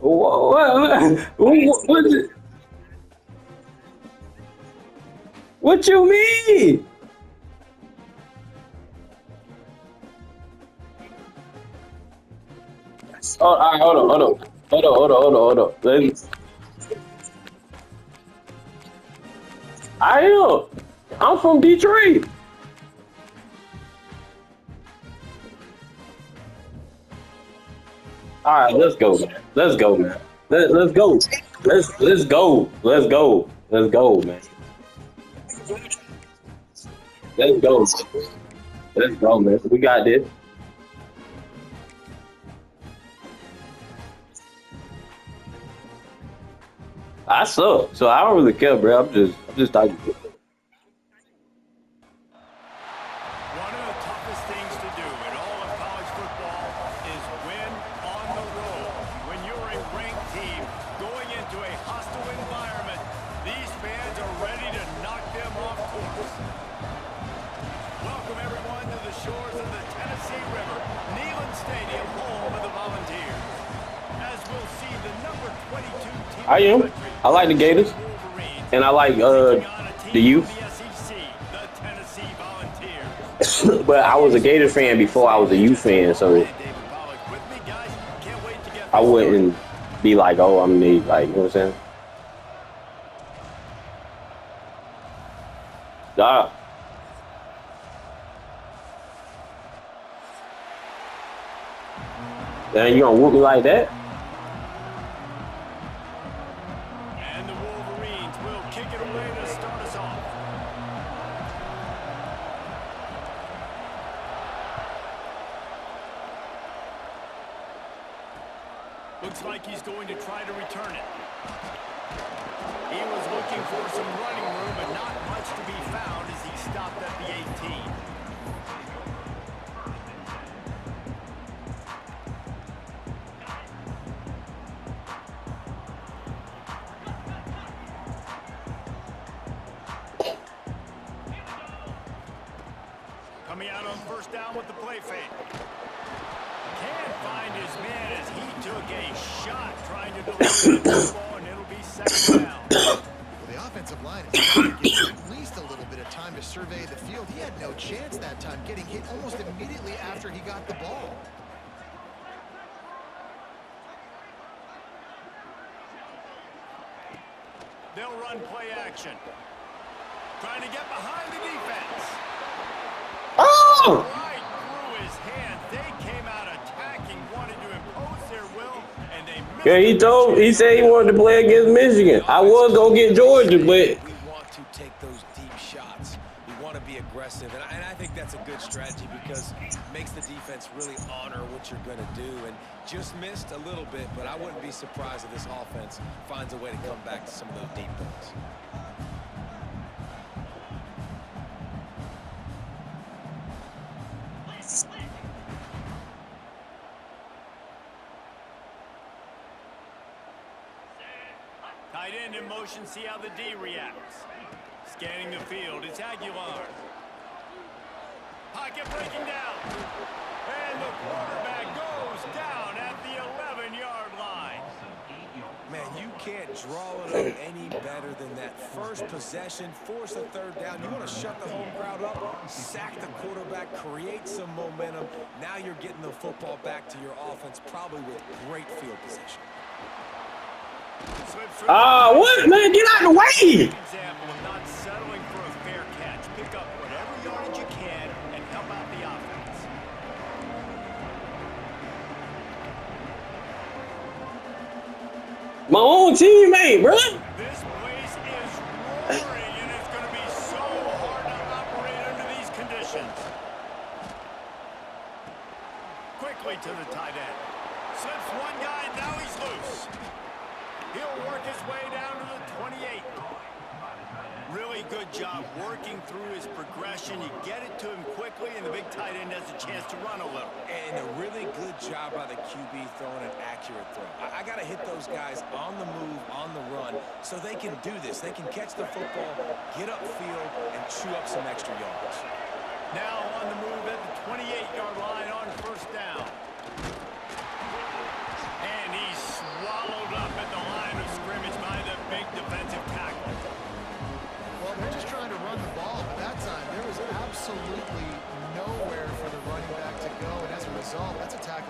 What, what you mean? Oh, all right, hold on. I am. I'm from Detroit. All right, let's go, man. Let's go, man. Let's go. Let's go. Let's go. Let's go, man. Let's go. Let's go, man. We got this. I suck, so I don't really care, bro. I'm just talking. One of the toughest things to do in all of college football is win on the road. When you're a ranked team going into a hostile environment, these fans are ready to knock them off course. Welcome everyone to the shores of the Tennessee River, Neyland Stadium, home of the Volunteers. As we'll see the number 22 team I in the am. country, I like the Gators, Wolverines, and I like taking on a the team from youth. the SEC, the Tennessee Volunteers. But I was a Gator fan before I was a youth fan, so David Pollock with me, guys. Can't wait to get I this started. wouldn't be like, oh, I'm the like, you know what I'm saying? Nah. Then you gonna whoop me like that? And the Wolverines will kick it away to start us off. Looks like he's going to try to return it. He was looking for some running room, but not much to be found as he stopped at the 18. Coming out on first down with the play fake. Can't find his man as he took a shot trying to deliver the football, and it'll be second down. Well, the offensive line is trying to give him at least a little bit of time to survey the field. He had no chance that time, getting hit almost immediately after he got the ball. They'll run play action. Trying to get behind the defense. Oh! Right through his hand. They came out attacking, wanted to impose their will, and they missed Yeah, he said he wanted to play against Michigan. I was gonna get Georgia, but We want to take those deep shots. We want to be aggressive, and I think that's a good strategy because it makes the defense really honor what you're going to do. And just missed a little bit, but I wouldn't be surprised if this offense finds a way to come back to some of those deep balls. Tight end in motion, see how the D reacts. Scanning the field, it's Aguilar. Pocket breaking down. And the quarterback goes down at the 11-yard line. Man, you can't draw it up any better than that. First possession, force a third down. You want to shut the home crowd up, sack the quarterback, create some momentum. Now you're getting the football back to your offense, probably with great field position. Slips through what man? Get out of the way! example of not settling for a fair catch. Pick up whatever yardage you can and help out the offense. My own teammate, bro. This place is roaring, and it's going to be so hard to operate under these conditions. Quickly to the tight end. Slips one guy, now he's loose. He'll work his way down to the 28. Really good job working through his progression. You get it to him quickly, and the big tight end has a chance to run a little. And a really good job by the QB throwing an accurate throw. I got to hit those guys on the move, on the run, so they can do this. They can catch the football, get upfield, and chew up some extra yards. Now on the move at the 28-yard line on first down. And he swallowed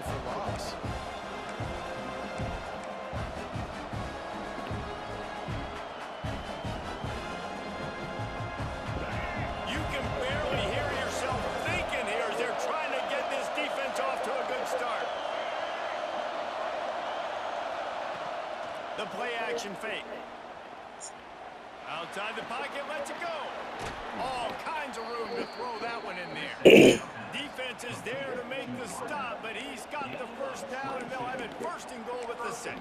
tackle for loss. You can barely hear yourself thinking here as they're trying to get this defense off to a good start. The play action fake. Outside the pocket, lets it go. All kinds of room to throw that one in there. Defense is there to make the stop, but he's got the first down, and they'll have it first and goal at the 6.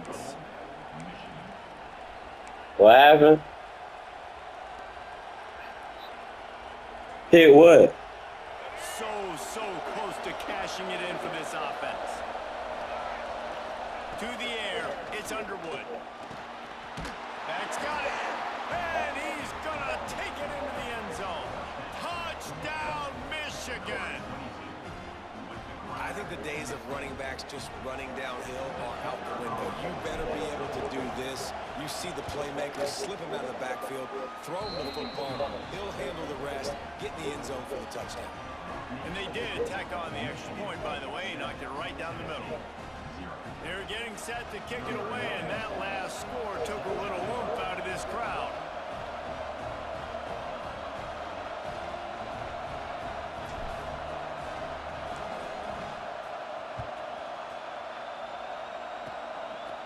What happened? Hit what? So close to cashing it in for this offense. To the air, it's Underwood. Back's got it. And he's going to take it into the end zone. Touchdown, Michigan. I think the days of running backs just running downhill are out the window. You better be able to do this. You see the playmaker, slip him out of the backfield, throw him the football. He'll handle the rest, get in the end zone for the touchdown. And they did tack on the extra point, by the way, knocked it right down the middle. They're getting set to kick it away, and that last score took a little oomph out of this crowd.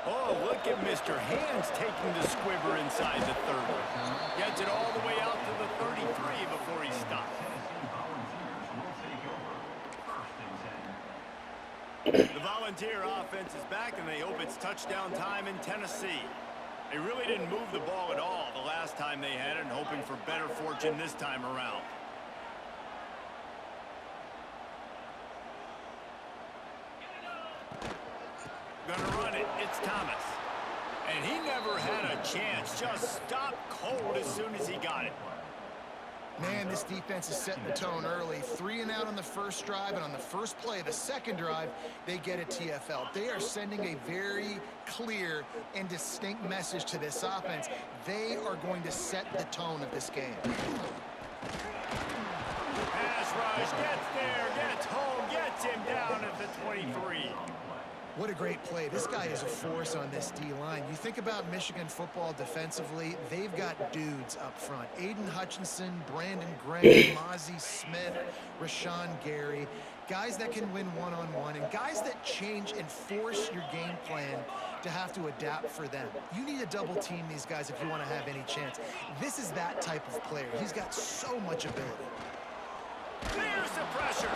Oh, look at Mr. Hands taking the squibber inside the 30. Gets it all the way out to the 33 before he stops. The Volunteer offense is back, and they hope it's touchdown time in Tennessee. They really didn't move the ball at all the last time they had it, and hoping for better fortune this time around. Gonna run it. It's Thomas. And he never had a chance. Just stopped cold as soon as he got it. Man, this defense is setting the tone early. 3 and out on the first drive, and on the first play of the second drive, they get a TFL. They are sending a very clear and distinct message to this offense. They are going to set the tone of this game. Pass rush, gets there, gets home, gets him down at the 23. What a great play. This guy is a force on this D-line. You think about Michigan football defensively, they've got dudes up front. Aiden Hutchinson, Brandon Graham, Mozzie Smith, Rashawn Gary. Guys that can win one-on-one and guys that change and force your game plan to have to adapt for them. You need to double team these guys if you want to have any chance. This is that type of player. He's got so much ability. There's the pressure.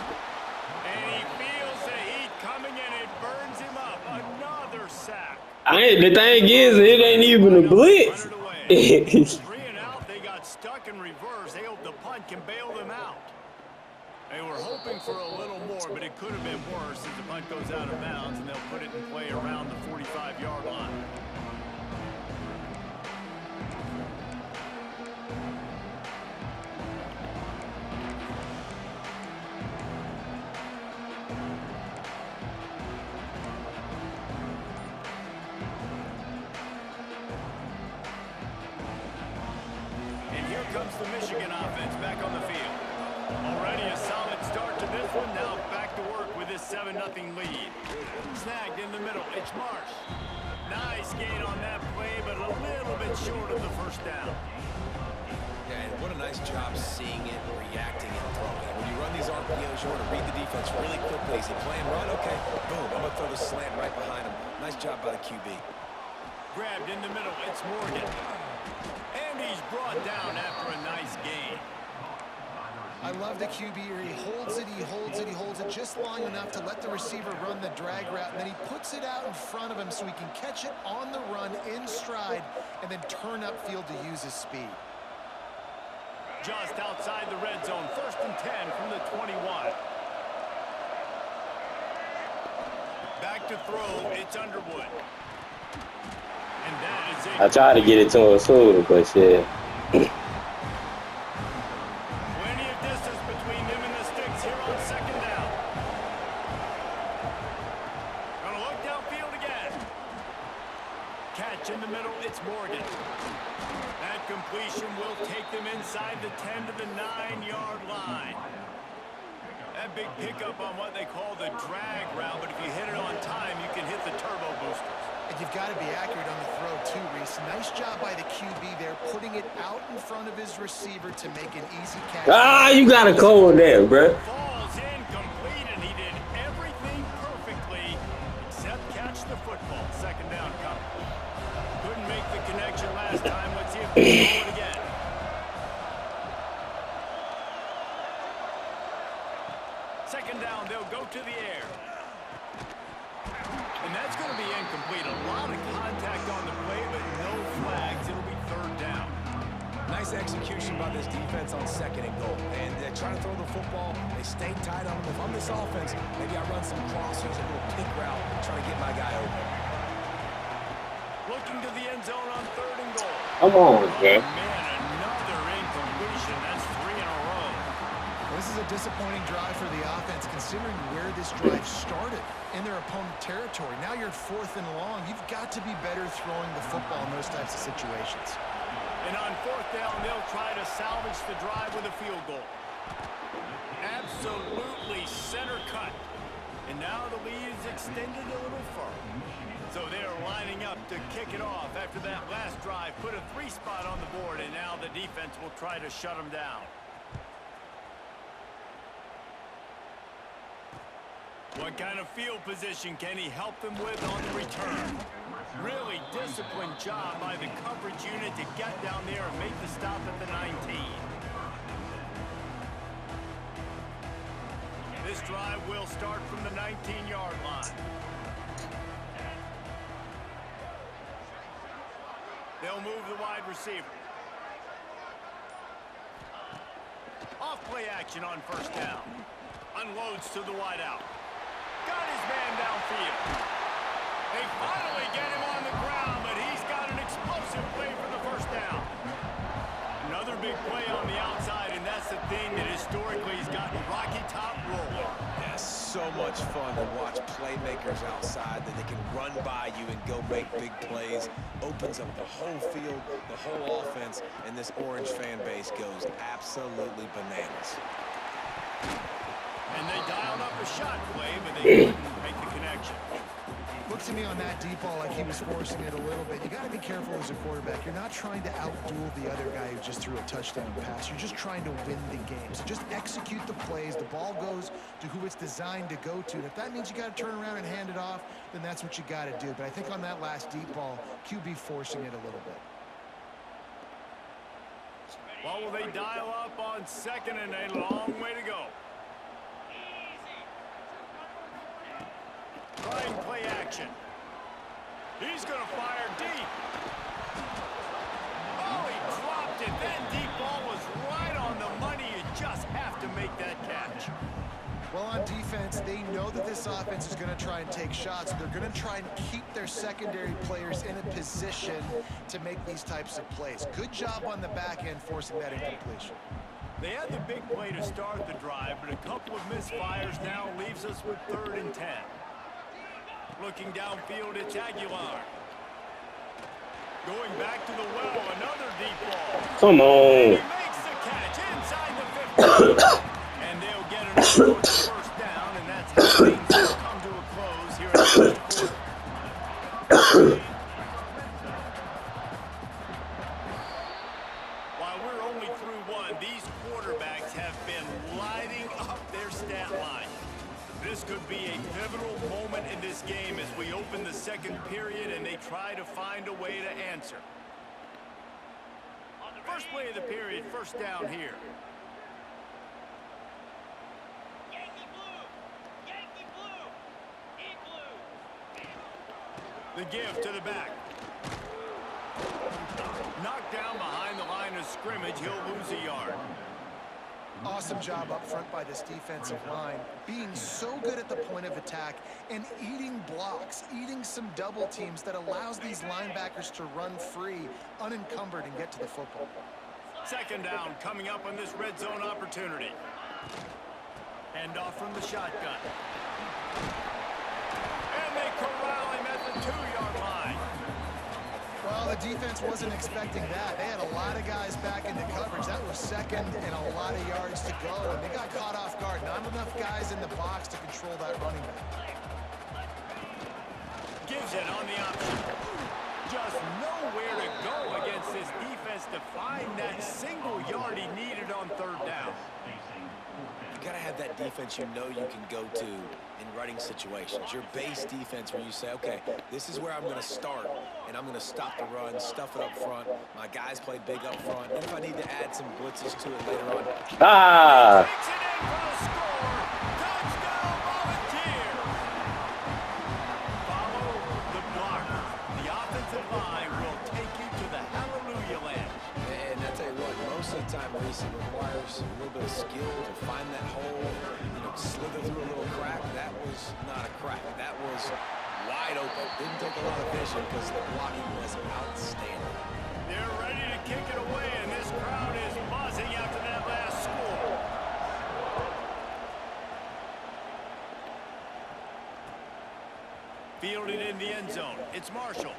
And he feels the heat coming, and it burns him up. Another sack. The thing is, it ain't even a blitz. 3 and out, they got stuck in reverse. They hope the punt can bail them out. They were hoping for a little more, but it could have been worse as the punt goes out of bounds, and they'll put it in play around the 45-yard line. Comes the Michigan offense back on the field. Already a solid start to this one. Now back to work with this 7-0 lead. Snagged in the middle. It's Marsh. Nice gain on that play, but a little bit short of the first down. Yeah, and what a nice job seeing it, reacting, and throwing it. When you run these RPOs, you want to read the defense really quickly. Is he playing run? Okay, boom. I'm going to throw the slant right behind him. Nice job by the QB. Grabbed in the middle. It's Morgan. And he's brought down after a nice gain. I love the QB here. He holds it, he holds it, he holds it just long enough to let the receiver run the drag route, and then he puts it out in front of him so he can catch it on the run in stride and then turn upfield to use his speed. Just outside the red zone, 1st and 10 from the 21. Back to throw, it's Underwood. And that is it. I tried to get it to him soon, but shit. Plenty of distance between them and the sticks here on 2nd down. Gonna look downfield again. Catch in the middle, it's Morgan. That completion will take them inside the 10 to the 9-yard line. That big pickup on what they call the drag route, but if you hit it on time, you can hit the turbo boosters. And you've got to be accurate on the throw too, Reese. Nice job by the QB there, putting it out in front of his receiver to make an easy catch. Ah, you got a cold there, bro. Falls incomplete, and he did everything perfectly except catch the football. Second down coming. Couldn't make the connection last time. Let's see if they can do it again. Second down, they'll go to the air. And that's going to be incomplete. A lot of contact on the play, but no flags. It'll be third down. Nice execution by this defense on second and goal. And they're trying to throw the football. They stay tight on them. If I'm this offense, maybe I run some crossers, a little pick route, trying to get my guy open. Looking to the end zone on third and goal. Come on, Oh, bro. man, another incompletion. That's 3 in a row. This is a disappointing drive for the offense, considering where this drive started in their opponent territory. Now you're at 4th and long. You've got to be better throwing the football in those types of situations. And on 4th down, they'll try to salvage the drive with a field goal. Absolutely center cut. And now the lead is extended a little further. So they're lining up to kick it off after that last drive. Put a 3 spot on the board, and now the defense will try to shut them down. What kind of field position can he help them with on the return? Really disciplined job by the coverage unit to get down there and make the stop at the 19. This drive will start from the 19-yard line. They'll move the wide receiver. Off play action on first down. Unloads to the wideout. Got his man downfield. They finally get him on the ground, but he's got an explosive play for the first down. Another big play on the outside, and that's the thing that historically has gotten Rocky Top rolling. Yeah, so much fun to watch playmakers outside that they can run by you and go make big plays. Opens up the whole field, the whole offense, and this Orange fan base goes absolutely bananas. And they dialed up a shot play, but they couldn't make the connection. Looked to me on that deep ball like he was forcing it a little bit. You got to be careful as a quarterback. You're not trying to outduel the other guy who just threw a touchdown pass. You're just trying to win the game. So just execute the plays. The ball goes to who it's designed to go to. And if that means you got to turn around and hand it off, then that's what you got to do. But I think on that last deep ball, QB forcing it a little bit. Well, will they dial up on second and a long way to go? Trying play action. He's going to fire deep. Oh, he dropped it. That deep ball was right on the money. You just have to make that catch. Well, on defense, they know that this offense is going to try and take shots. They're going to try and keep their secondary players in a position to make these types of plays. Good job on the back end forcing that incompletion. They had the big play to start the drive, but a couple of misfires now leaves us with 3rd and 10. Looking downfield, it's Aguilar. Going back to the well, another deep ball. Come on. He makes the catch inside the 50. And they'll get another first down, and that's how things will come to a close here in the first quarter. While we're only through one, these quarterbacks have been lighting up their stat line. This could be a pivotal moment in this game as we open the second period and they try to find a way to answer. First play of the period, first down here. Yankee blue, in blue. The give to the back. Knocked down behind the line of scrimmage, he'll lose a yard. Awesome job up front by this defensive line, being so good at the point of attack and eating blocks, eating some double teams that allows these linebackers to run free, unencumbered, and get to the football. Second down coming up on this red zone opportunity. Hand off from the shotgun. And they corral him at the 2-yard line. Well, the defense defense wasn't expecting that. They had a lot of guys back into coverage. That was second and a lot of yards to go, and they got caught off guard. Not enough guys in the box to control that running back. Gives it on the option. Just nowhere to go against this defense to find that single yard he needed on third down. You got to have that defense you know you can go to in running situations. Your base defense where you say, okay, this is where I'm going to start, and I'm going to stop the run, stuff it up front. My guys play big up front. And if I need to add some blitzes to it later on. Ah! Takes it in for the score. Touchdown, Volunteer. Follow the blocker. The offensive line will take you to the hallelujah land. And I tell you what, most of the time, Reese, it requires a little bit of skill to find that hole, slither through a little crack. That was not a crack. That was wide open. Didn't take a lot of vision because the blocking was outstanding. They're ready to kick it away, and this crowd is buzzing after that last score. Fielded in the end zone. It's Marshall.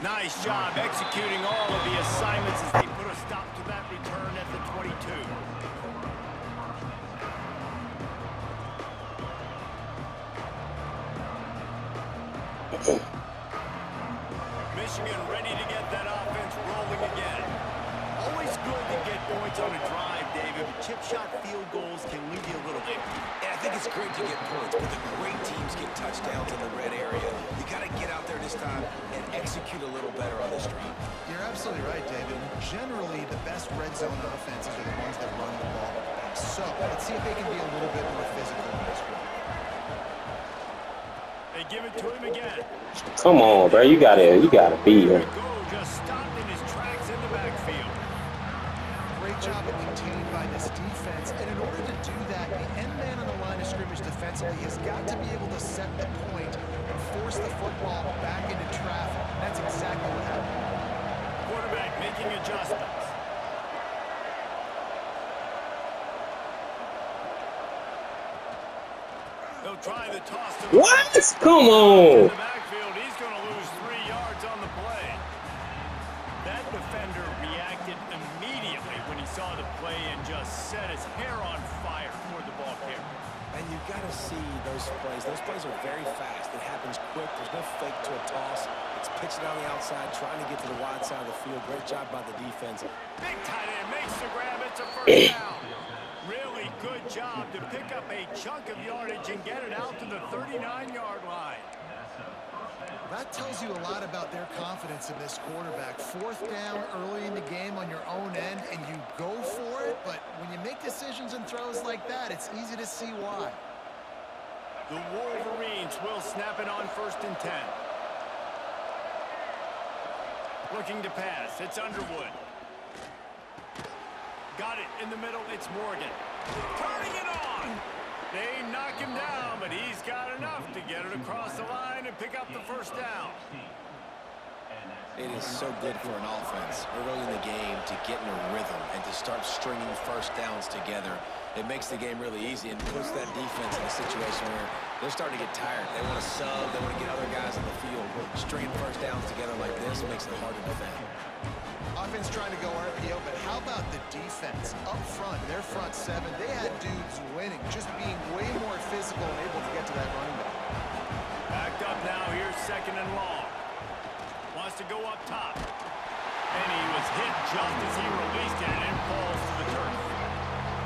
Nice job executing all of the assignments as they put a stop to that return at the 22. Michigan ready to get that offense rolling again. Always good to get points on a drive, David. Chip shot field goals can leave you a little bit. And I think it's great to get points, but the great teams get touchdowns in the red area. You got to get out there this time and execute a little better on this drive. You're absolutely right, David. Generally, the best red zone offenses are the ones that run the ball best. So let's see if they can be a little bit more physical in this one. They give it to him again. Come on, bro. You gotta beat him. Just stopped in his tracks in the backfield. Great job of contained by this defense. And in order to do that, the end man on the line of scrimmage defensively has got to be able to set the point and force the football back into traffic. That's exactly what happened. Quarterback making adjustments. They'll try the toss to the What? Come in on. the backfield. He's going to lose 3 yards on the play. That defender reacted immediately when he saw the play and just set his hair on fire toward the ball carrier. And you got to see those plays. Those plays are very fast. It happens quick. There's no fake to a toss. It's pitching on the outside, trying to get to the wide side of the field. Great job by the defense. Big tight end makes the grab. It's a first down. Really good job to pick up a chunk of yardage and get it out to the 39-yard line. That tells you a lot about their confidence in this quarterback. 4th down early in the game on your own end, and you go for it, but when you make decisions and throws like that, it's easy to see why. The Wolverines will snap it on 1st and 10. Looking to pass. It's Underwood. Got it in the middle. It's Morgan. Turning it on. They knock him down, but he's got enough to get it across the line and pick up the first down. It is so good for an offense early in the game to get in a rhythm and to start stringing first downs together. It makes the game really easy and puts that defense in a situation where they're starting to get tired. They want to sub. They want to get other guys on the field. Stringing first downs together like this makes it hard to defend. Offense trying to go RPO, but how about the defense? Up front, their front 7, they had dudes winning, just being way more physical and able to get to that running back. Backed up now. Here's 2nd and long. Wants to go up top. And he was hit just as he released it, and it falls to the turf.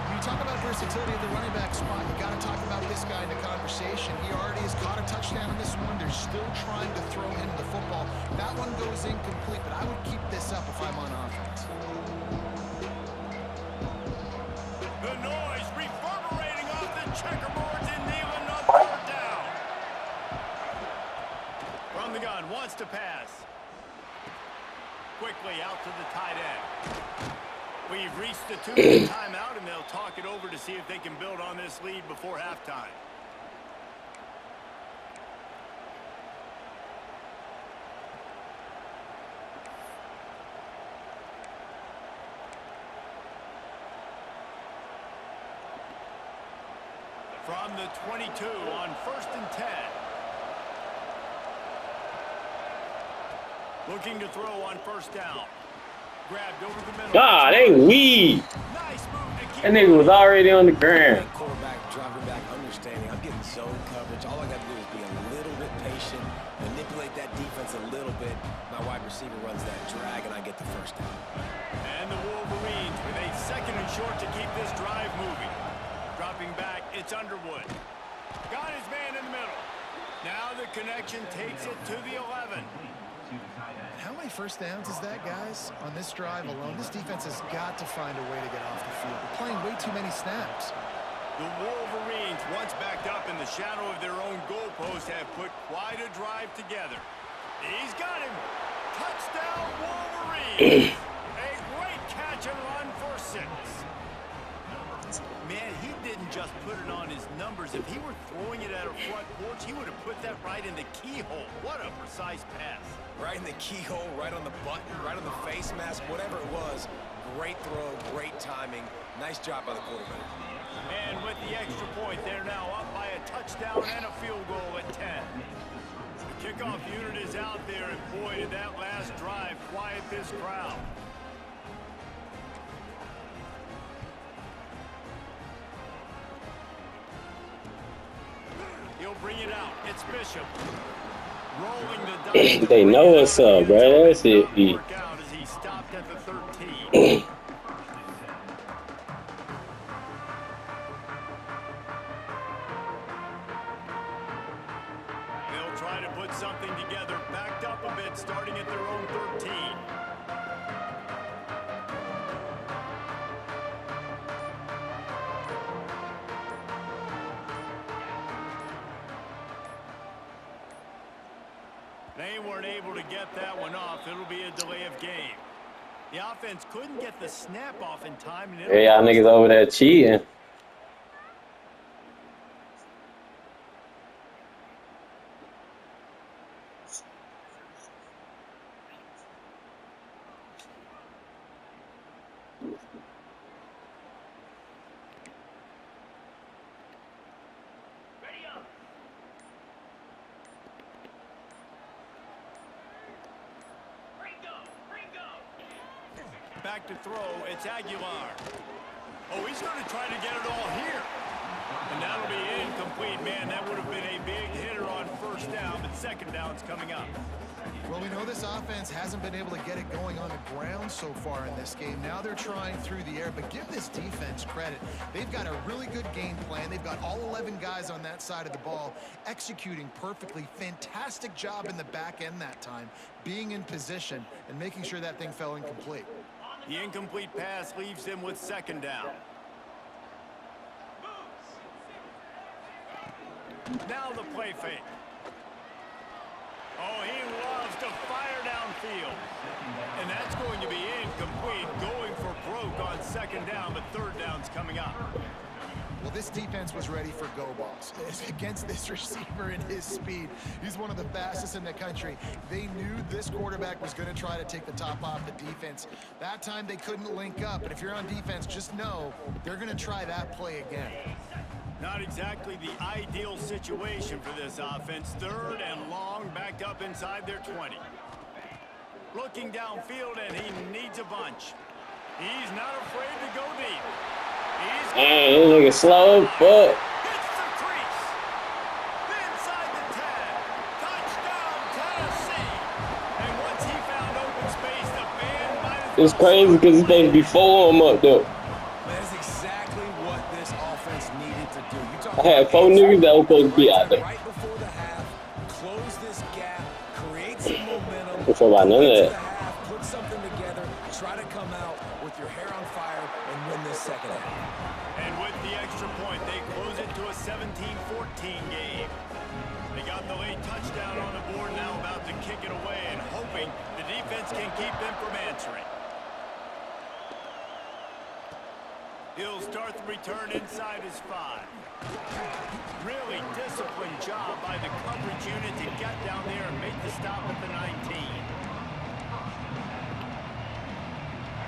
When you talk about versatility at the running back spot, you got to talk about this guy in the conversation. He already has caught a touchdown in this one. They're still trying to throw him the football. That one goes incomplete, but I would keep this up if I'm on offense. The noise reverberating off the checkerboards in Neyland on 3rd down. From the gun, wants to pass. Quickly out to the tight end. We've reached the 2-minute timeout, and they'll talk it over to see if they can build on this lead before halftime. From the 22 on 1st and 10. Looking to throw on first down. Grabbed over the middle. God, they weed. Nice move to keep That nigga was already on the ground. That quarterback dropping back, understanding I'm getting zone coverage. All I got to do is be a little bit patient, manipulate that defense a little bit. My wide receiver runs that drag, and I get the first down. And the Wolverines with a second and short to keep this drive moving. Dropping back, it's Underwood. Got his man in the middle. Now the connection takes it to the 11. How many first downs is that, guys? On this drive alone, this defense has got to find a way to get off the field. They're playing way too many snaps. The Wolverines, once backed up in the shadow of their own goalpost, have put quite a drive together. He's got him. Touchdown, Wolverines. A great catch and run for 6. Man, he didn't just put it on his numbers. If he were throwing it at a front porch, he would have put that right in the keyhole. What a precise pass. Right in the keyhole, right on the button, right on the face mask, whatever it was. Great throw, great timing. Nice job by the quarterback. And with the extra point, they're now up by a touchdown and a field goal at 10. The kickoff unit is out there, and boy, did that last drive quiet this crowd. He'll bring it out. It's Bishop. Rolling the dice. They know what's up, bro. That's it. Work out as he stopped at the 13. They'll try to put something together, backed up a bit, starting at their own 13. They weren't able to get that one off. It'll be a delay of game. The offense couldn't get the snap off in time. And Hey, y'all niggas over there cheating. Ready up. Ringo. back to throw. It's Aguilar. Oh, he's going to try to get it all here. And that'll be incomplete. Man, that would have been a big hitter on first down, but second down's coming up. Well, we know this offense hasn't been able to get it going on the ground so far in this game. Now they're trying through the air, but give this defense credit. They've got a really good game plan. They've got all 11 guys on that side of the ball executing perfectly. Fantastic job in the back end that time, being in position and making sure that thing fell incomplete. The incomplete pass leaves them with second down. Now the play fake. Oh, he loves to fire downfield. And that's going to be incomplete, going for broke on second down, but third down's coming up. Well, this defense was ready for go balls. Against this receiver and his speed, he's one of the fastest in the country. They knew this quarterback was going to try to take the top off the defense. That time they couldn't link up, and if you're on defense, just know they're going to try that play again. Not exactly the ideal situation for this offense. Third and long, backed up inside their 20. Looking downfield, and he needs a bunch. He's not afraid to go deep. Hey, this nigga slow, but Hits the crease. Inside the 10. Touchdown, Tennessee. And once he found open space, the band might have... it's crazy because he's supposed to be four of them up there. That is exactly what this offense needed to do. You talk I had four niggas that were supposed to be out there. right before the half, close this gap, create some momentum. Don't know about none of Into that. the half, put something together, try to come out with your hair on fire and win this second half. And with the extra point, they close it to a 17-14 game. They got the late touchdown on the board, now about to kick it away and hoping the defense can keep them from answering. He'll start the return inside his 5. Really disciplined job by the coverage unit to get down there and make the stop at the 19.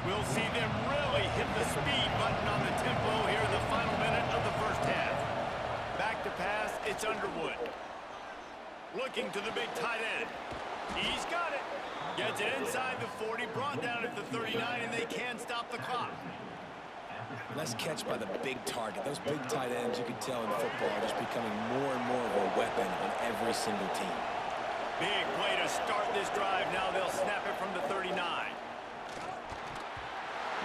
We'll see them really hit the speed button on the tempo here in the final minute of the first half. Back to pass, it's Underwood. Looking to the big tight end. He's got it. Gets it inside the 40, brought down at the 39, and they can't stop the clock. Nice catch by the big target. Those big tight ends, you can tell in football, are just becoming more and more of a weapon on every single team. Big play to start this drive. Now they'll snap it from the 39.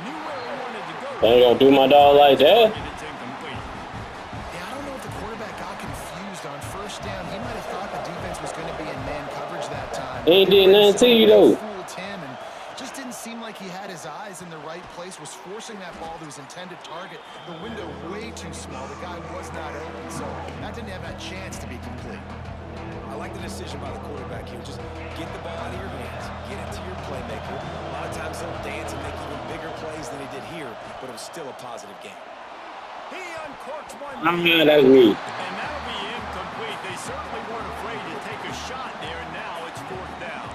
Knew where he wanted to go. They ain't gonna do my dog like that. It's incomplete. Yeah, I don't know if the quarterback got confused on first down. He might have thought the defense was going to be in man coverage that time. He ain't did nothing to you though. Fooled him and just didn't seem like he had his eyes in the right place. Was forcing that ball to his intended target. The window way too small. The guy was not open, so that didn't have that chance to be complete. I like the decision by the quarterback here. Just get the ball out of your hands. Get it to your playmaker. A lot of times he'll dance and make even bigger plays than he did here, but it was still a positive game. He uncorks one. That's me. And that'll be incomplete. They certainly weren't afraid to take a shot there, and now it's 4th down.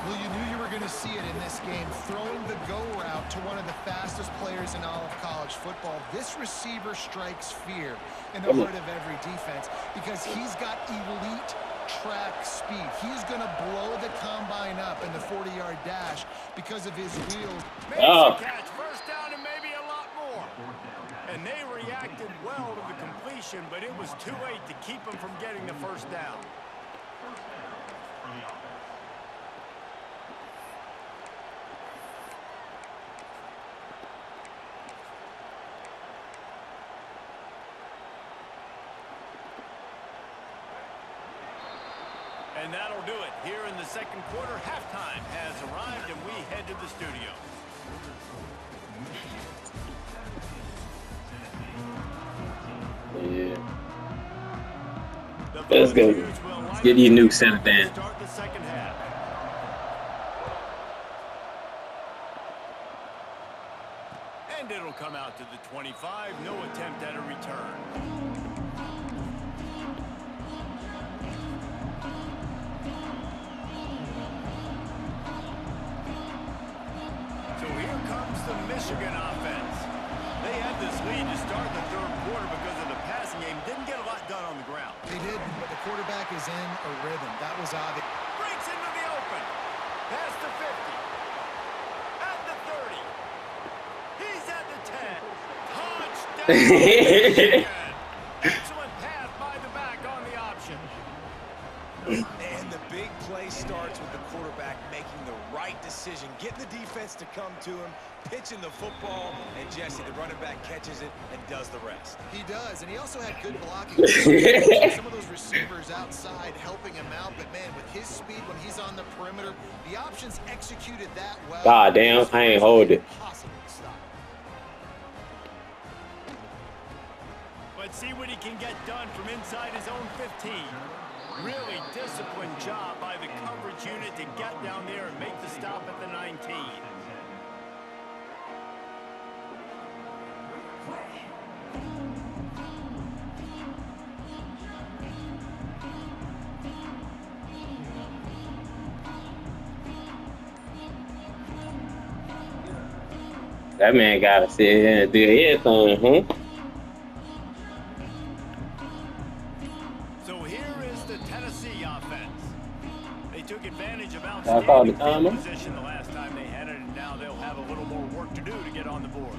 Well, you knew you were going to see it in this game. Throwing the go route to one of the fastest players in all of college football. This receiver strikes fear in the heart of every defense because he's got elite track speed. He's going to blow the combine up in the 40-yard dash because of his wheels. Makes the catch. First down and maybe a lot more. And they reacted well to the completion, but it was too late to keep him from getting the first down. And that'll do it. Here in the second quarter, halftime has arrived, and we head to the studio. Yeah. The Let's go. Volunteers will Let's line get these up nukes settled down. to start the second half. And it'll come out to the 25. No attempt at a return. So here comes the Michigan offense. They had this lead to start the third quarter because of the passing game. Didn't get a lot done on the ground. They did, but the quarterback is in a rhythm. That was obvious. Breaks into the open. Past the 50. At the 30. He's at the 10. Touchdown. Michigan. Excellent pass by the back on the option. And the big play starts with the quarterback making the right decision, getting the defense to come to him, pitching the football, and Jesse, the running back, catches it and does the rest. He does, and he also had good blocking. Some of those receivers outside helping him out, but man, with his speed when he's on the perimeter, the options executed that well. God damn, I ain't hold it. Impossible to stop. Let's see what he can get done from inside his own 15. Really disciplined job by the coverage unit to get down there and make the stop at the 19. That man gotta sit here and do his thing, huh? So here is the Tennessee offense. They took advantage of I called the outstanding timer. field position the last time they had it, and now they'll have a little more work to do to get on the board.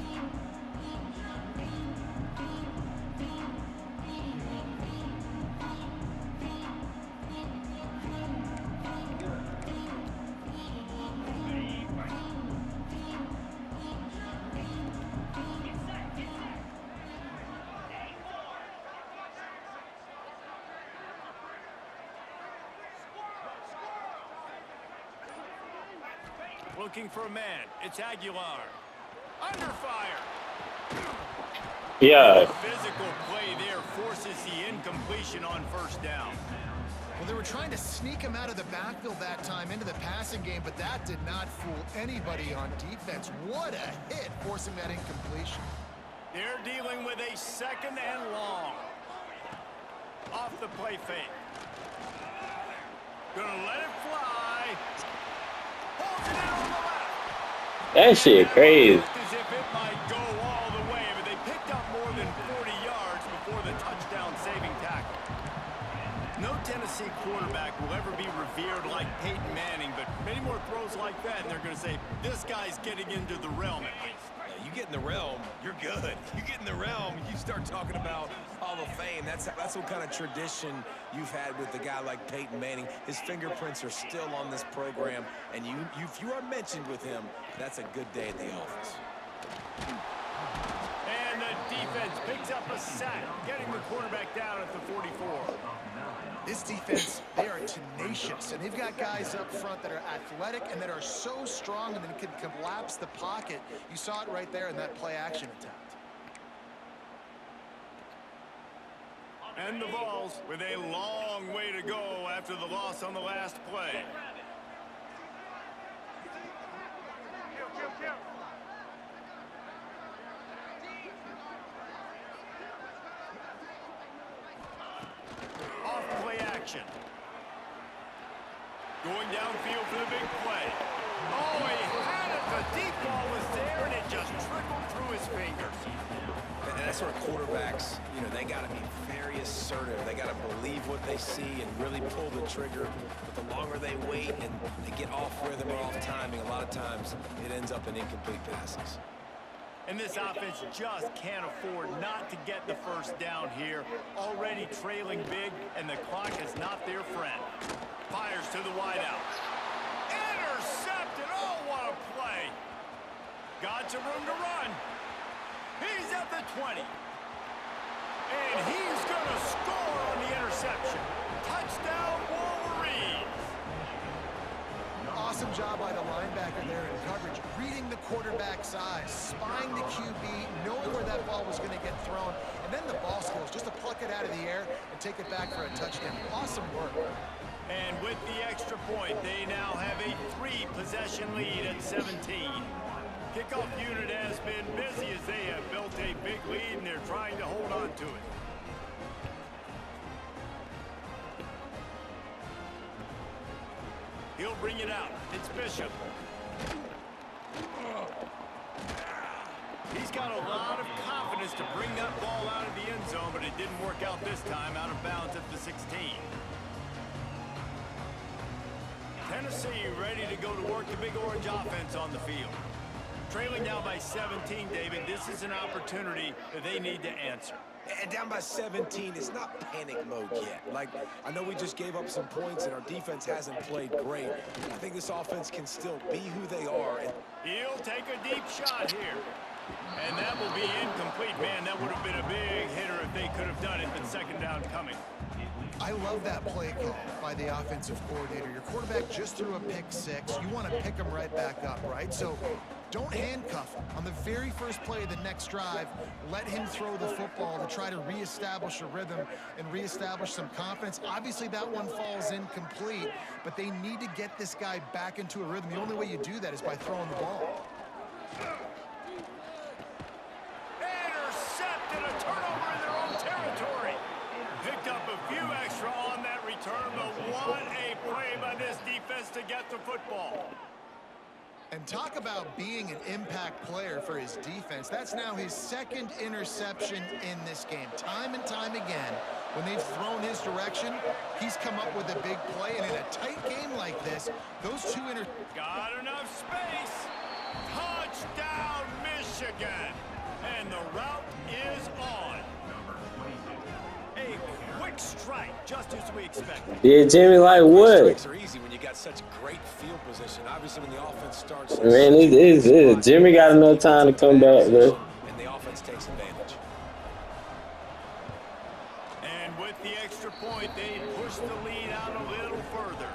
Looking for a man. It's Aguilar. Under fire. Yeah. Physical play there forces the incompletion on first down. Well, they were trying to sneak him out of the backfield that time into the passing game, but that did not fool anybody on defense. What a hit, forcing that incompletion. They're dealing with a second and long. Off the play fake. Gonna let it fly. Holds it in on the left. That shit crazy. Looked as if it might go all the way, but they picked up more than 40 yards before the touchdown saving tackle. No Tennessee quarterback will ever be revered like Peyton Manning, but many more throws like that, and they're going to say, this guy's getting into the realm at least. You get in the realm, you're good. You get in the realm, you start talking about Hall of Fame. That's what kind of tradition you've had with a guy like Peyton Manning. His fingerprints are still on this program, and if you are mentioned with him, that's a good day at the office. And the defense picks up a sack, getting the quarterback down at the 44. This defense, they are tenacious, and they've got guys up front that are athletic and that are so strong and that can collapse the pocket. You saw it right there in that play-action attempt. And the Vols with a long way to go after the loss on the last play. Off play action. Going downfield for the big play. Oh, he had it. The deep ball was there, and it just trickled through his fingers. And that's where quarterbacks, they got to be very assertive. They got to believe what they see and really pull the trigger. But the longer they wait and they get off rhythm or off timing, a lot of times it ends up in incomplete passes. And this offense just can't afford not to get the first down here. Already trailing big, and the clock is not their friend. Fires to the wideout. Intercepted! Oh, what a play! Got some room to run. He's at the 20. And he's going to score on the interception. Touchdown, Wolverines! Awesome job by the linebacker there in coverage, reading the quarterback's eyes, spying the QB, knowing where that ball was going to get thrown, and then the ball skills, just to pluck it out of the air and take it back for a touchdown. Awesome work. And with the extra point, they now have a 3-possession lead at 17. Kickoff unit has been busy as they have built a big lead, and they're trying to hold on to it. He'll bring it out. It's Bishop. He's got a lot of confidence to bring that ball out of the end zone, but it didn't work out this time, out of bounds at the 16. Tennessee ready to go to work the Big Orange offense on the field. Trailing down by 17, David, this is an opportunity that they need to answer. And down by 17, it's not panic mode yet. Like, I know we just gave up some points and our defense hasn't played great. I think this offense can still be who they are. And he'll take a deep shot here. And that will be incomplete. Man, that would have been a big hitter if they could have done it, but second down coming. I love that play call by the offensive coordinator. Your quarterback just threw a pick six. You want to pick him right back up, right? So don't handcuff him. On the very first play of the next drive, let him throw the football to try to reestablish a rhythm and reestablish some confidence. Obviously, that one falls incomplete, but they need to get this guy back into a rhythm. The only way you do that is by throwing the ball. Intercepted, a turnover in their own territory. Picked up a few extra on that return, but what a play by this defense to get the football. And talk about being an impact player for his defense. That's now his second interception in this game. Time and time again, when they've thrown his direction, he's come up with a big play. And in a tight game like this, those two got enough space. Touchdown, Michigan. And the route is on. A quick strike, just as we expected. Yeah, Jimmy, like what? strikes are easy when you got such great field position. Obviously, when the offense starts, Man, it's Jimmy got enough time to come back, bro. And the offense takes advantage. And with the extra point, they push the lead out a little further.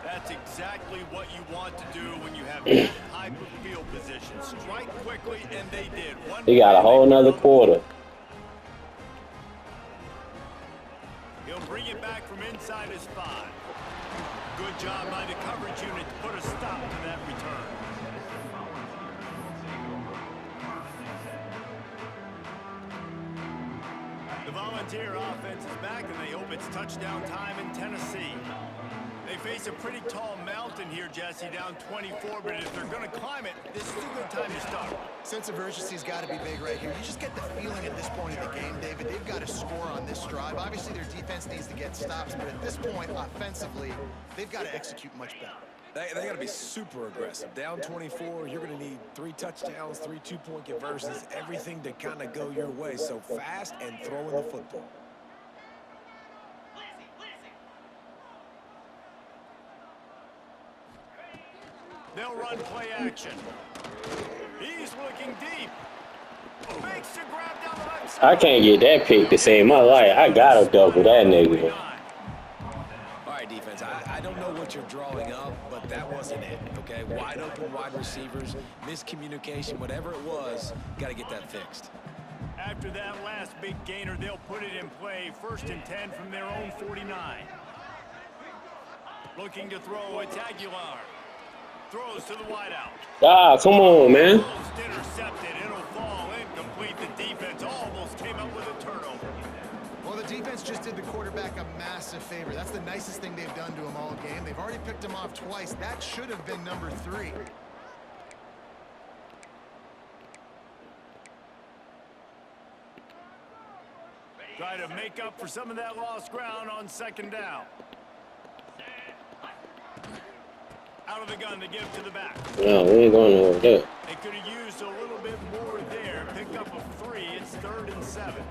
That's exactly what you want to do when you have that type of field position. Strike quickly, and they did. He got a whole nother quarter. He'll bring it back from inside his 5. Good job by the coverage unit to put a stop to that return. The Volunteer offense is back, and they hope it's touchdown time in Tennessee. They face a pretty tall mountain here, Jesse, down 24, but if they're going to climb it, this is a good time to start. Sense of urgency's got to be big right here. You just get the feeling at this point in the game, David, they've got to score on this drive. Obviously, their defense needs to get stops, but at this point, offensively, they've got to execute much better. They got to be super aggressive. Down 24, you're going to need 3 touchdowns, 3 two-point conversions, everything to kind of go your way. So fast and throwing the football. They'll run play action. He's looking deep. Makes the grab down the left side. I can't get that pick to save my life. I gotta double that nigga. All right, defense, I don't know what you're drawing up, but that wasn't it, okay? Wide open wide receivers, miscommunication, whatever it was, got to get that fixed. After that last big gainer, they'll put it in play. 1st and 10 from their own 49. Looking to throw, it's Aguilar. Throws to the wideout. Ah, come on, man. Almost intercepted. It'll fall incomplete. The defense almost came up with a turnover. Well, the defense just did the quarterback a massive favor. That's the nicest thing they've done to him all game. They've already picked him off twice. That should have been number 3. Try to make up for some of that lost ground on 2nd down. Out of the gun to give to the back. No, we ain't going over there. They could have used a little bit more there. Pick up a 3. It's 3rd and 7.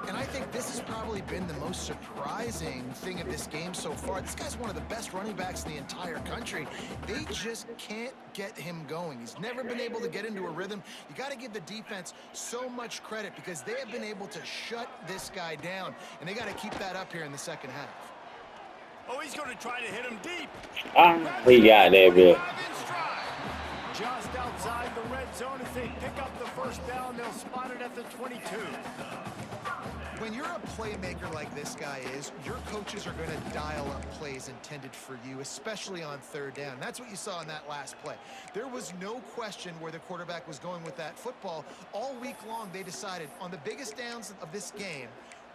And I think this has probably been the most surprising thing of this game so far. This guy's one of the best running backs in the entire country. They just can't get him going. He's never been able to get into a rhythm. You got to give the defense so much credit because they have been able to shut this guy down. And they got to keep that up here in the 2nd half. Oh, he's going to try to hit him deep. Ah, he got that, bro. Just outside the red zone as they pick up the 1st down. They'll spot it at the 22. When you're a playmaker like this guy is, your coaches are going to dial up plays intended for you, especially on 3rd down. That's what you saw in that last play. There was no question where the quarterback was going with that football. All week long, they decided on the biggest downs of this game,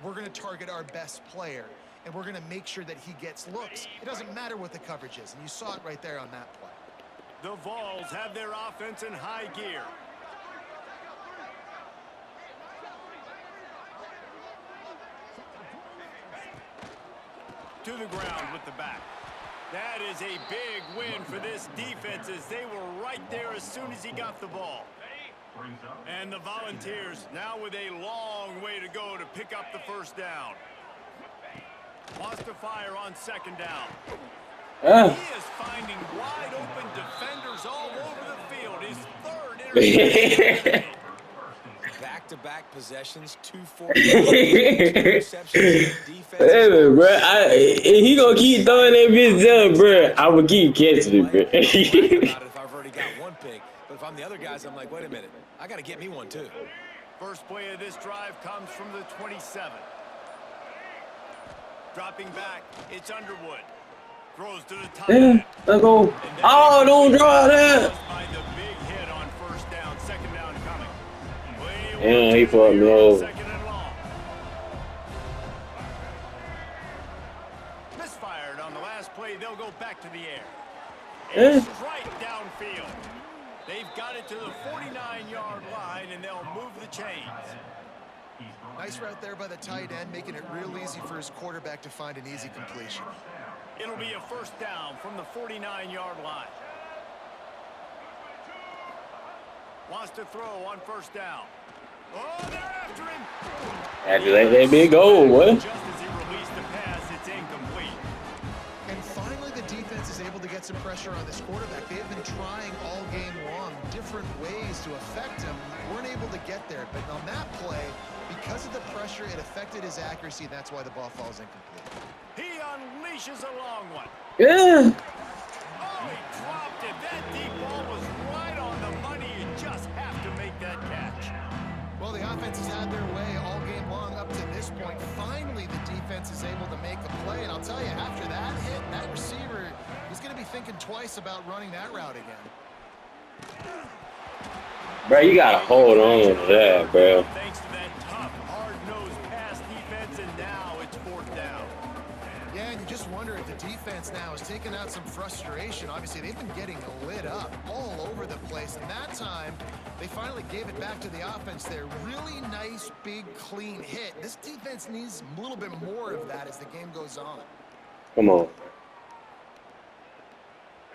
we're going to target our best player, and we're going to make sure that he gets looks. It doesn't matter what the coverage is, and you saw it right there on that play. The Vols have their offense in high gear. To the ground with the back. That is a big win for this defense as they were right there as soon as he got the ball. And the Volunteers now with a long way to go to pick up the 1st down. Wants to fire on 2nd down. He is finding wide open defenders all over the field. His 3rd interception. Back-to-back possessions, 240 Hey, bro, he gonna keep throwing that bitch down, bro. I will keep catching it, bro. If I've already got 1 pick, but if I'm the other guys, I'm like, wait a minute, I got to get me 1 too. First play of this drive comes from the 27. Dropping back, it's Underwood. Throws to the top. Yeah, let's go. Oh, don't draw that. By the big hit on 1st down, 2nd down coming. Yeah, he fucked me over. 2nd and long. Misfired on the last play. They'll go back to the air. Yeah. Straight downfield. They've got it to the 49-yard line, and they'll move the chains. Nice route there by the tight end, making it real easy for his quarterback to find an easy completion. It'll be a 1st down from the 49-yard line. Wants to throw on 1st down. Oh, they're after him. Had to let that big go, boy. Just as he released the pass, it's incomplete. And finally, the defense is able to get some pressure on this quarterback. They have been trying all game long different ways to affect him. Weren't able to get there, but on that play, because of the pressure, it affected his accuracy, and that's why the ball falls incomplete. He unleashes a long one. Yeah. Oh, he dropped it. That deep ball was right on the money. You just have to make that catch. Well, the offense has had their way all game long up to this point. Finally, the defense is able to make a play, and I'll tell you, after that hit, that receiver, he's going to be thinking twice about running that route again. Bro, you gotta hold on to that, bro. Thanks to that tough, hard-nosed pass defense, and now it's 4th down. Yeah, and you just wonder if the defense now is taking out some frustration. Obviously, they've been getting lit up all over the place, and that time they finally gave it back to the offense there. Really nice, big, clean hit. This defense needs a little bit more of that as the game goes on. Come on.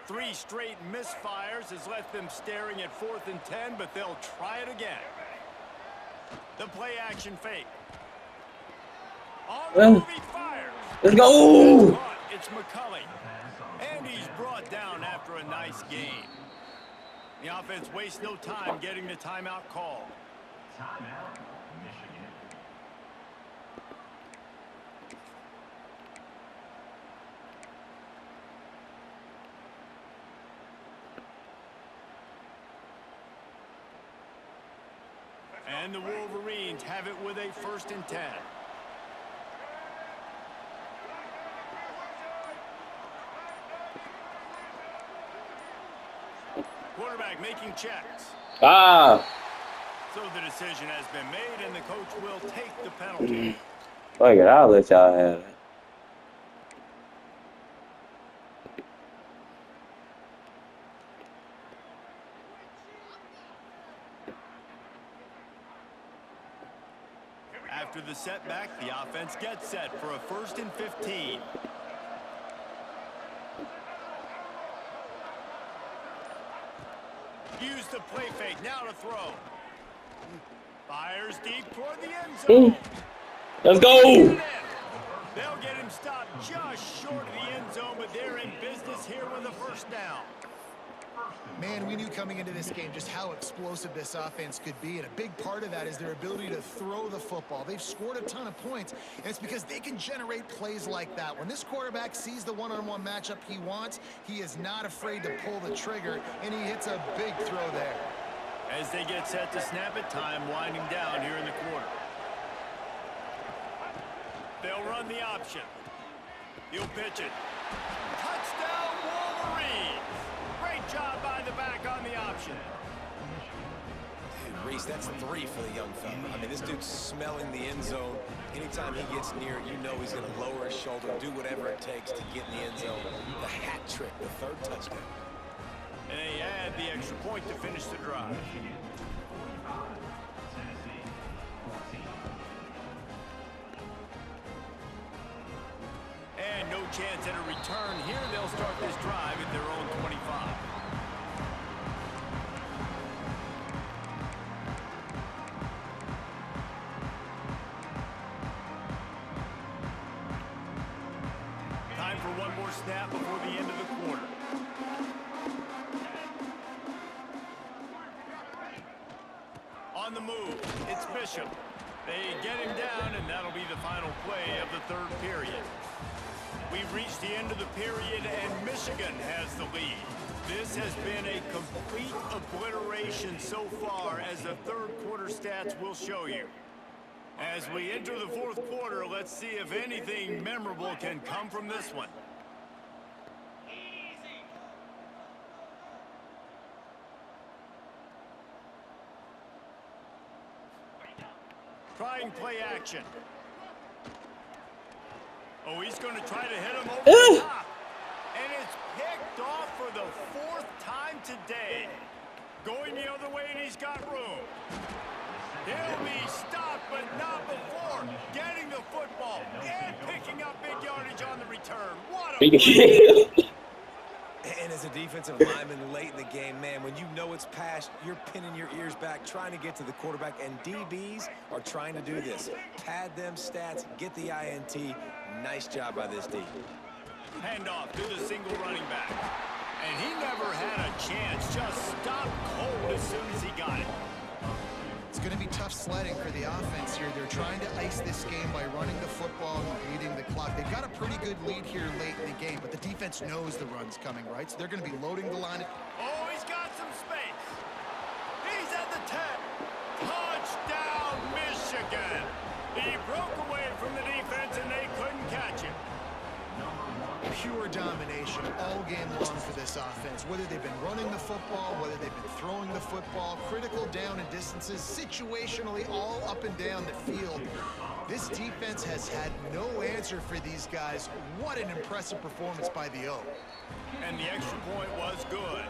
3 straight misfires has left them staring at 4th and 10, but they'll try it again. The play action fake. On the move, he fires. Let's go! Caught. It's McCulley. And he's brought down after a nice gain. The offense wastes no time getting the timeout call. Timeout, Michigan. And the Wolverines have it with a 1st and 10. Quarterback making checks. Ah! So the decision has been made, and the coach will take the penalty. Fuck it, I'll let y'all have it. After the setback, the offense gets set for a 1st and 15. Use the play fake, now to throw. Fires deep toward the end zone. Let's go! They'll get him stopped just short of the end zone, but they're in business here with a 1st down. Man, we knew coming into this game just how explosive this offense could be, and a big part of that is their ability to throw the football. They've scored a ton of points, and it's because they can generate plays like that. When this quarterback sees the one-on-one matchup he wants, he is not afraid to pull the trigger, and he hits a big throw there. As they get set to snap it, time winding down here in the quarter. They'll run the option. He'll pitch it. Touchdown, Wolverines! Great job by the back on the option. Dude, Reese, that's 3 for the young fella. I mean, this dude's smelling the end zone. Anytime he gets near it, you know he's going to lower his shoulder, do whatever it takes to get in the end zone. The hat trick, the 3rd touchdown. And they add the extra point to finish the drive. And no chance at a return here. They'll start this drive at their own 25. Time for one more snap before the end of the quarter. On the move, it's Bishop. They get him down, and that'll be the final play of the 3rd period. We've reached the end of the period, and Michigan has the lead. This has been a complete obliteration so far, as the 3rd quarter stats will show you. As we enter the 4th quarter, let's see if anything memorable can come from this one. Trying play action. Oh, he's going to try to hit him over the top. And it's picked off for the 4th time today. Going the other way, and he's got room. He'll be stopped, but not before getting the football and picking up big yardage on the return. What a And as a defensive lineman late in the game, man, when you know it's past, you're pinning your ears back, trying to get to the quarterback, and DBs are trying to do this. Pad them stats, get the INT. Nice job by this D. handoff to the single running back. And he never had a chance, just stopped cold as soon as he got it. It's going to be tough sledding for the offense here. They're trying to ice this game by running the football and leading the clock. They've got a pretty good lead here late in the game, but the defense knows the run's coming, right? So they're going to be loading the line. Oh, he's got some space. He's at the 10. Touchdown, Michigan. He broke away from the defense, and they couldn't catch him. Pure domination all game long for this offense. Whether they've been running the football, whether they've been throwing the football, critical down and distances, situationally all up and down the field. This defense has had no answer for these guys. What an impressive performance by the O. And the extra point was good.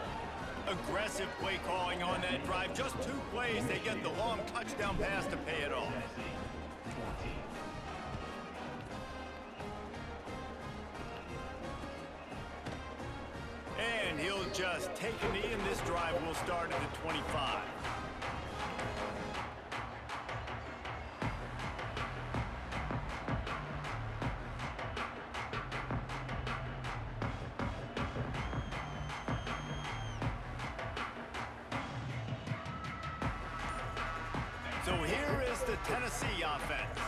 Aggressive play calling on that drive. Just 2 plays, they get the long touchdown pass to pay it off. And he'll just take a knee, and this drive will start at the 25. So here is the Tennessee offense.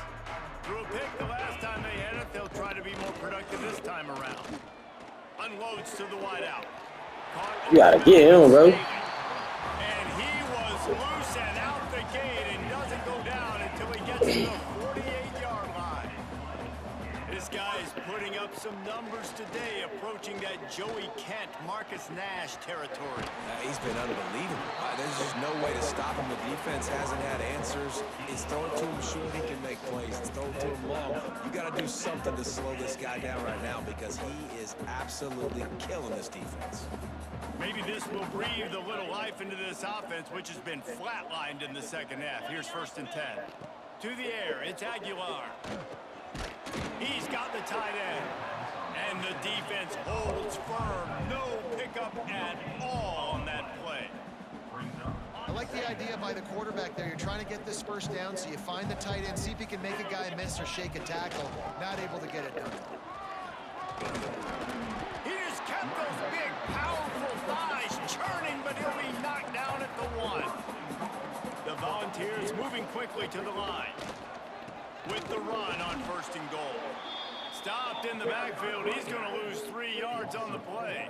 Threw a pick the last time they had it. They'll try to be more productive this time around. Unloads to the wideout. You gotta get him, bro. And he was loose and out the gate and doesn't go down until he gets to the 48-yard line. This guy is putting up some numbers today, approaching that Joey Kent, Marcus Nash territory. He's been unbelievable. There's just no way to stop him. The defense hasn't had answers. It's thrown to him short, he can make plays. It's thrown to him long. You got to do something to slow this guy down right now because he is absolutely killing this defense. Maybe this will breathe a little life into this offense, which has been flatlined in the second half. Here's 1st and 10. To the air, it's Aguilar. He's got the tight end. And the defense holds firm. No pickup at all on that play. I like the idea by the quarterback there. You're trying to get this first down, so you find the tight end, see if he can make a guy miss or shake a tackle. Not able to get it done. He just kept those big, powerful thighs churning, but he'll be knocked down at the 1. The Volunteers moving quickly to the line. With the run on 1st and goal. Stopped in the backfield. He's going to lose 3 yards on the play.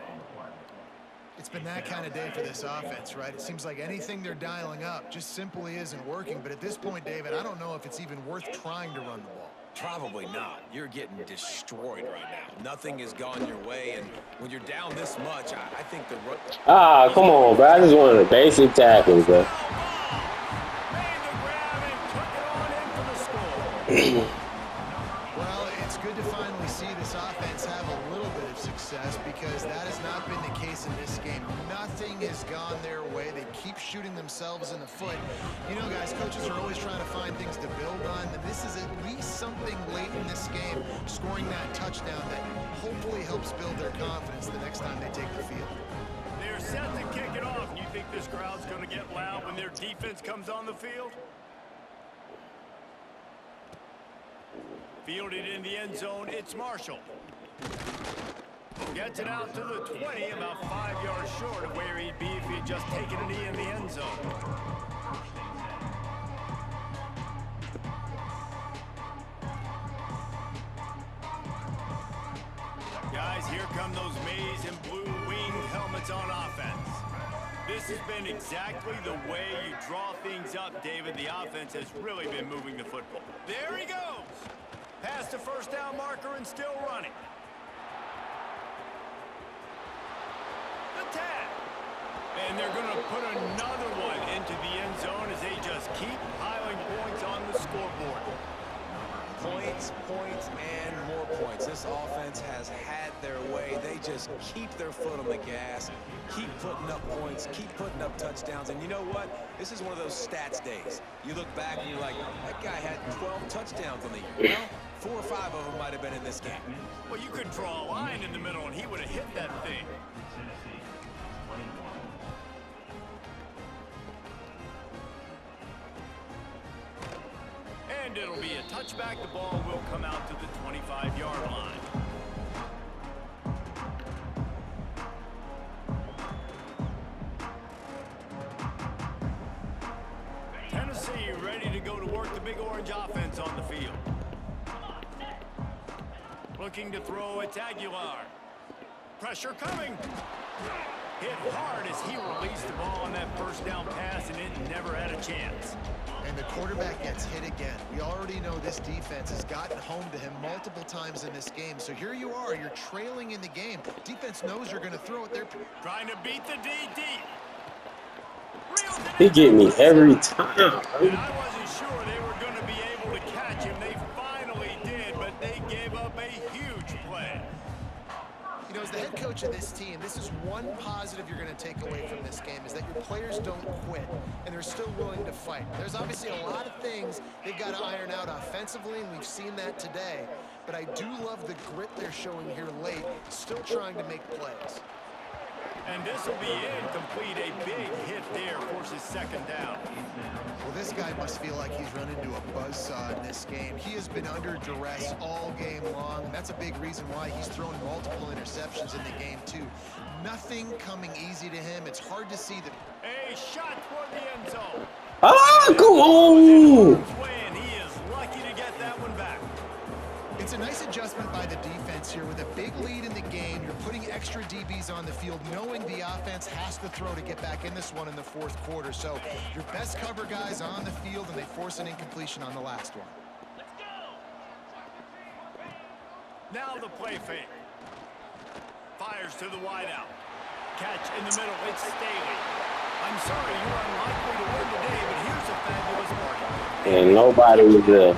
It's been that kind of day for this offense, right? It seems like anything they're dialing up just simply isn't working. But at this point, David, I don't know if it's even worth trying to run the ball. Probably not. You're getting destroyed right now. Nothing has gone your way, and when you're down this much, I think the run... Ah, come on, bro. I just wanted the basic tackles, bro. Made the grab and took it on in for the score. Well, it's good to finally see this offense have a little bit of success because that has not been the case in this game. Nothing has gone their way. They keep shooting themselves in the foot. You know, guys, coaches are always trying to find things to build on. This is at least something late in this game, scoring that touchdown that hopefully helps build their confidence the next time they take the field. They're set to kick it off. You think this crowd's going to get loud when their defense comes on the field? Fielded in the end zone, it's Marshall. Gets it out to the 20, about 5 yards short of where he'd be if he'd just taken a knee in the end zone. Guys, here come those maize and blue winged helmets on offense. This has been exactly the way you draw things up, David. The offense has really been moving the football. There he goes. Past the 1st down marker and still running. The tag. And they're going to put another one into the end zone as they just keep piling points on the scoreboard. Points, points, and more points. This offense has had their way. They just keep their foot on the gas, keep putting up points, keep putting up touchdowns. And you know what? This is one of those stats days. You look back and you're like, that guy had 12 touchdowns on the year. Well, 4 or 5 of them might have been in this game. Well, you could draw a line in the middle and he would have hit that thing. And it'll be a touchback. The ball will come out to the 25-yard line. Tennessee ready to go to work the Big Orange offense on the field. Looking to throw, it's Aguilar. Pressure coming. Hit hard as he released the ball on that 1st down pass, and it never had a chance. And the quarterback gets hit again. We already know this defense has gotten home to him multiple times in this game. So here you are, you're trailing in the game. Defense knows you're going to throw it there. Trying to beat the D deep. He get me every time. And I wasn't sure they were going to be able to catch him. They huge play. You know, as the head coach of this team, this is one positive you're going to take away from this game, is that your players don't quit, and they're still willing to fight. There's obviously a lot of things they've got to iron out offensively, and we've seen that today. But I do love the grit they're showing here late, still trying to make plays. And this will be incomplete. A big hit there forces second down. Well, this guy must feel like he's run into a buzzsaw in this game. He has been under duress all game long, and that's a big reason why he's thrown multiple interceptions in the game, too. Nothing coming easy to him. It's hard to see the... A shot toward the end zone. Ah, come on! And he is lucky to get that one back. It's a nice adjustment by the defense here. With a big lead in the game, you're putting extra DBs on the field, knowing the offense has to throw to get back in this one in the fourth quarter. So your best cover guys on the field, and they force an incompletion on the last one. Now the play fake. Fires to the wideout. Catch in the middle. It's Staley. I'm sorry you're unlikely to win today, but here's a fabulous mark. And nobody was there.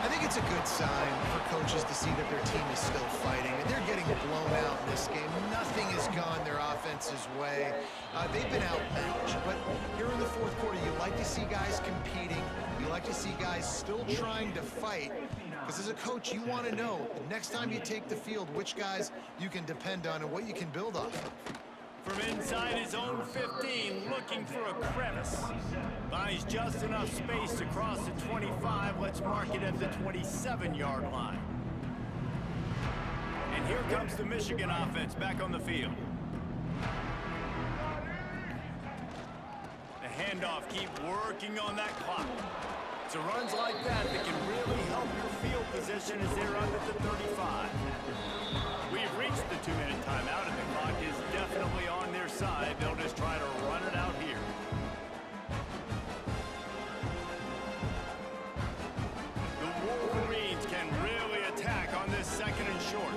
I think it's a good sign for coaches to see that their team is still fighting. And they're getting blown out in this game. Nothing has gone their offense's way. They've been outmatched. But here in the fourth quarter, you like to see guys competing. You like to see guys still trying to fight. Because as a coach, you want to know, next time you take the field, which guys you can depend on and what you can build off of. From inside his own 15, looking for a crevice. Buys just enough space to cross the 25. Let's mark it at the 27-yard line. And here comes the Michigan offense back on the field. The handoff, keep working on that clock. It's runs like that that can really help your field position as they're under the 35. We've reached the 2-minute timeout, and the clock is definitely on their side. They'll just try to run it out here. The Wolverines can really attack on this second and short.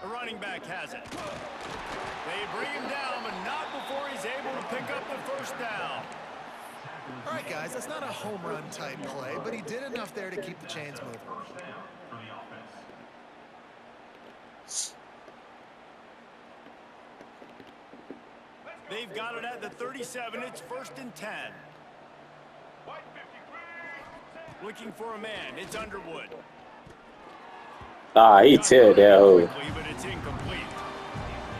The running back has it. They bring him down, but not before he's able to pick up the first down. All right, guys, that's not a home run type play, but he did enough there to keep the chains moving. They've got it at the 37. It's 1st and 10. Looking for a man. It's Underwood. Ah, he teared that hole. But it's incomplete.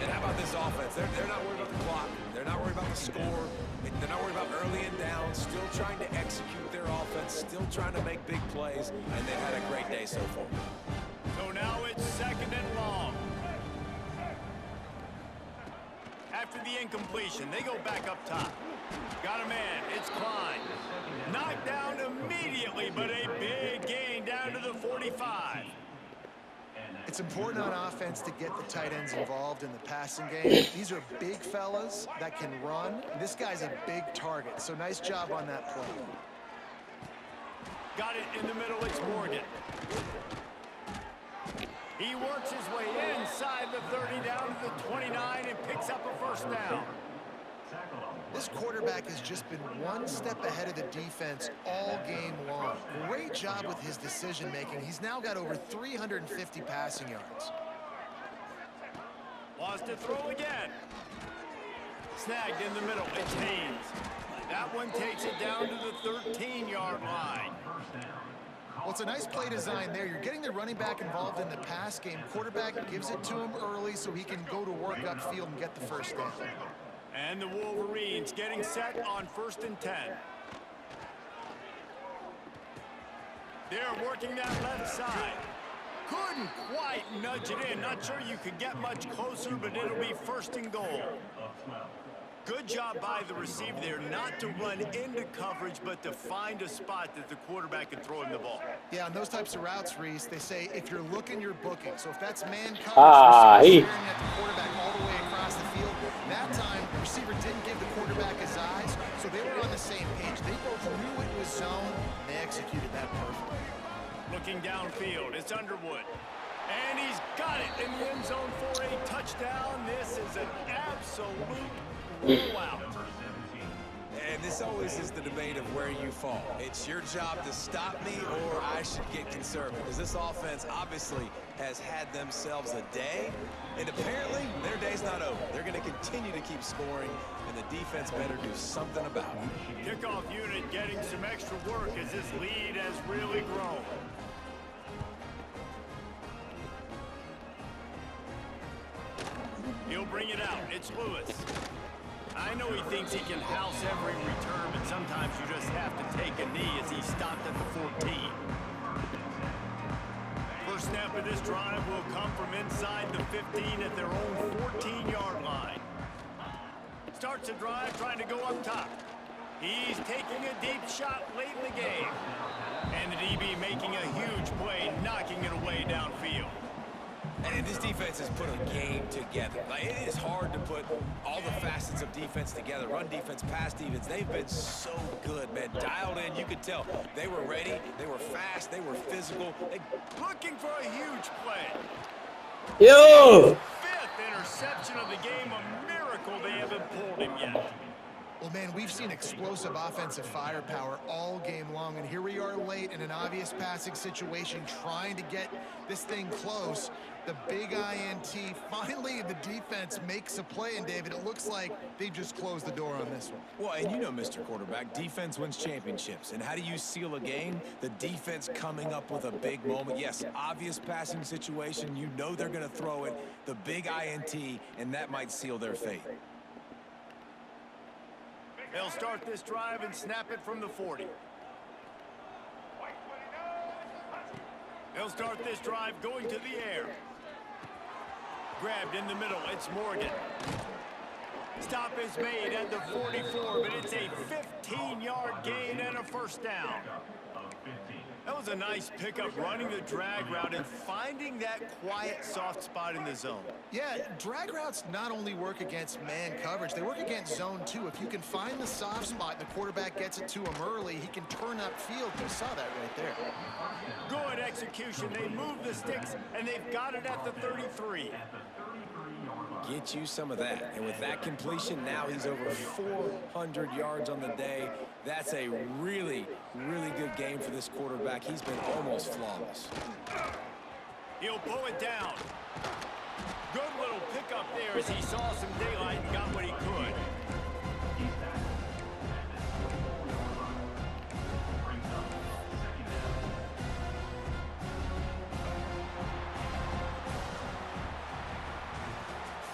And how about this offense? They're not worried about the clock. They're not worried about the score. They're not worried about early and down. Still trying to execute their offense. Still trying to make big plays. And they've had a great day so far. So now it's 2nd and long. After the incompletion, they go back up top. Got a man. It's Klein. Knocked down immediately, but a big gain down to the 45. It's important on offense to get the tight ends involved in the passing game. These are big fellas that can run. This guy's a big target, so nice job on that play. Got it in the middle. It's Morgan. He works his way inside the 30 down to the 29 and picks up a first down. This quarterback has just been one step ahead of the defense all game long. Great job with his decision-making. He's now got over 350 passing yards. Wants to throw again. Snagged in the middle. It's Haynes. That one takes it down to the 13-yard line. Well, it's a nice play design there. You're getting the running back involved in the pass game. Quarterback gives it to him early so he can go to work upfield and get the first down. And the Wolverines getting set on 1st and 10. They're working that left side. Couldn't quite nudge it in. Not sure you could get much closer, but it'll be 1st and goal. Good job by the receiver there not to run into coverage, but to find a spot that the quarterback can throw him the ball. Yeah, on those types of routes, Reese, they say if you're looking, you're booking. So if that's man coverage, He staring at the quarterback all the way across the field. That time, the receiver didn't give the quarterback his eyes, so they were on the same page. They both knew it was zone, and they executed that perfectly. Looking downfield, it's Underwood. And he's got it in the end zone for a touchdown. This is an absolute rollout. And And this always is the debate of where you fall. It's your job to stop me, or I should get conservative. Because this offense obviously has had themselves a day, and apparently their day's not over. They're going to continue to keep scoring, and the defense better do something about it. Kickoff unit getting some extra work as this lead has really grown. He'll bring it out. It's Lewis. I know he thinks he can house every return, but sometimes you just have to take a knee as he stopped at the 14. First snap of this drive will come from inside the 15 at their own 14-yard line. Starts the drive trying to go up top. He's taking a deep shot late in the game. And the DB making a huge play, knocking it away downfield. And this defense has put a game together. Like, it is hard to put all the facets of defense together. Run defense, pass defense. They've been so good, man. Dialed in, you could tell. They were ready. They were fast. They were physical. Looking for a huge play. Yo! Fifth interception of the game. A miracle they haven't pulled him yet. Well, man, we've seen explosive offensive firepower all game long, and here we are late in an obvious passing situation trying to get this thing close. The big INT, finally the defense makes a play, and David, it looks like they've just closed the door on this one. Well, and you know, Mr. Quarterback, defense wins championships. And how do you seal a game? The defense coming up with a big moment. Yes, obvious passing situation. You know they're going to throw it. The big INT, and that might seal their fate. They'll start this drive and snap it from the 40. They'll start this drive going to the air. Grabbed in the middle, it's Morgan. Stop is made at the 44, but it's a 15-yard gain and a first down. That was a nice pickup, running the drag route and finding that quiet, soft spot in the zone. Yeah, drag routes not only work against man coverage, they work against zone too. If you can find the soft spot and the quarterback gets it to him early, he can turn upfield. You saw that right there. Good execution. They move the sticks, and they've got it at the 33. Get you some of that. And with that completion, now he's over 400 yards on the day. That's a really, really good game for this quarterback. He's been almost flawless. He'll pull it down. Good little pickup there as he saw some daylight and got what he could.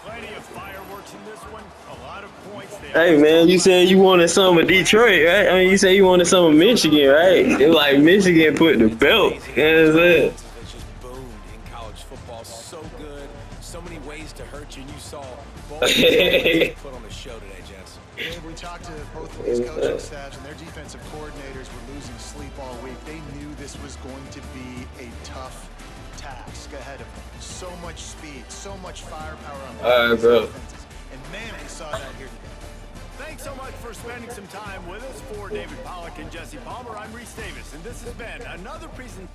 Plenty of fireworks in this one. A lot of points there. Hey man, you said you wanted some of Detroit, right? I mean, you said you wanted some of Michigan, right? It was like Michigan put the belt. You know what I'm saying? It's just boomed in college football. So good. So many ways to hurt you. And you saw both put on the show today, Jess. Dave, we talked to both of these coaching staffs, and their defensive coordinators were losing sleep all week. They knew this was going to be a tough task ahead of them. So much speed, so much firepower on both bro. offenses. And man, we saw that here today. Thanks so much for spending some time with us. For David Pollack and Jesse Palmer, I'm Reese Davis, and this has been another presentation.